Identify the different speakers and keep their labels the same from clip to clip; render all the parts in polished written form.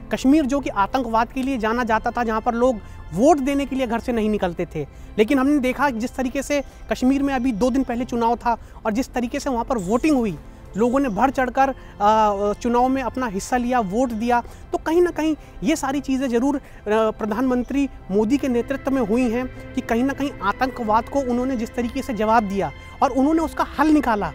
Speaker 1: कश्मीर जो कि आतंकवाद के लिए जाना जाता था, जहाँ पर लोग वोट देने के लिए घर से नहीं निकलते थे, लेकिन हमने देखा जिस तरीके से कश्मीर में अभी 2 दिन पहले चुनाव था और जिस तरीके से वहाँ पर वोटिंग हुई, लोगों ने बढ़ चढ़कर चुनाव में अपना हिस्सा लिया, वोट दिया। तो कहीं ना कहीं ये सारी चीज़ें ज़रूर प्रधानमंत्री मोदी के नेतृत्व में हुई हैं कि कहीं ना कहीं आतंकवाद को उन्होंने जिस तरीके से जवाब दिया और उन्होंने उसका हल निकाला,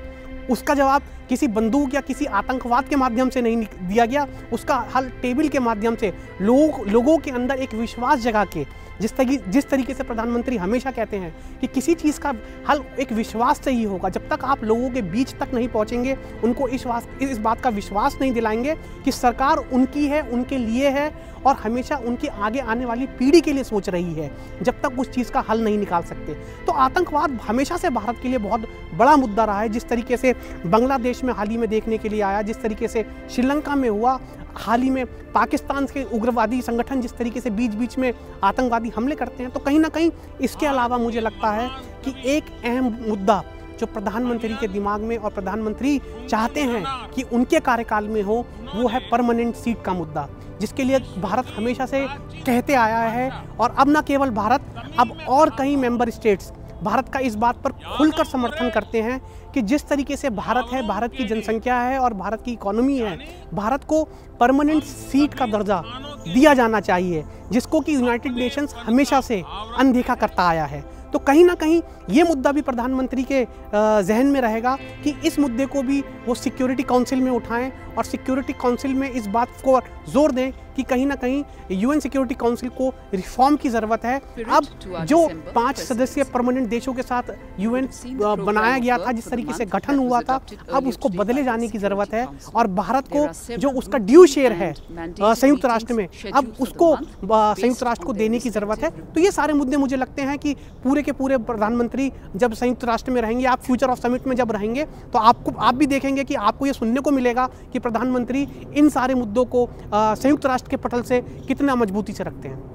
Speaker 1: उसका जवाब किसी बंदूक या किसी आतंकवाद के माध्यम से नहीं दिया गया, उसका हल टेबल के माध्यम से लोगों के अंदर एक विश्वास जगा के, जिस तरीके से प्रधानमंत्री हमेशा कहते हैं कि किसी चीज़ का हल एक विश्वास से ही होगा। जब तक आप लोगों के बीच तक नहीं पहुंचेंगे, उनको इस बात का विश्वास नहीं दिलाएंगे कि सरकार उनकी है, उनके लिए है और हमेशा उनकी आगे आने वाली पीढ़ी के लिए सोच रही है, जब तक उस चीज़ का हल नहीं निकाल सकते। तो आतंकवाद हमेशा से भारत के लिए बहुत बड़ा मुद्दा रहा है। जिस तरीके से बांग्लादेश में हाल ही में देखने के लिए आया, जिस तरीके से श्रीलंका में हुआ, हाल ही में पाकिस्तान के उग्रवादी संगठन जिस तरीके से बीच बीच में आतंकवादी हमले करते हैं, तो कहीं ना कहीं इसके अलावा मुझे लगता है कि एक अहम मुद्दा जो प्रधानमंत्री के दिमाग में और प्रधानमंत्री चाहते हैं कि उनके कार्यकाल में हो, वो है परमानेंट सीट का मुद्दा, जिसके लिए भारत हमेशा से कहते आया है। और अब न केवल भारत, अब और कई मेंबर स्टेट्स भारत का इस बात पर खुलकर समर्थन करते हैं कि जिस तरीके से भारत है, भारत की जनसंख्या है और भारत की इकोनॉमी है, भारत को परमानेंट सीट का दर्जा दिया जाना चाहिए, जिसको कि यूनाइटेड नेशंस हमेशा से अनदेखा करता आया है। तो कहीं ना कहीं ये मुद्दा भी प्रधानमंत्री के जहन में रहेगा कि इस मुद्दे को भी वो सिक्योरिटी काउंसिल में उठाएं और सिक्योरिटी काउंसिल में इस बात को जोर दें कि कहीं ना कहीं यूएन सिक्योरिटी काउंसिल को रिफॉर्म की ज़रूरत है। अब जो 5 सदस्यीय परमानेंट देशों के साथ यूएन बनाया गया था, जिस तरीके से गठन हुआ था, अब उसको बदले जाने की ज़रूरत है और भारत को जो उसका ड्यू शेयर है संयुक्त राष्ट्र में, अब उसको संयुक्त राष्ट्र को देने की ज़रूरत है। तो ये सारे मुद्दे मुझे लगते हैं कि पूरे के पूरे प्रधानमंत्री जब संयुक्त राष्ट्र में रहेंगे, आप फ्यूचर ऑफ समिट में जब रहेंगे, तो आप भी देखेंगे कि आपको ये सुनने को मिलेगा कि प्रधानमंत्री इन सारे मुद्दों को संयुक्त राष्ट्र के पटल से कितना मजबूती से रखते हैं।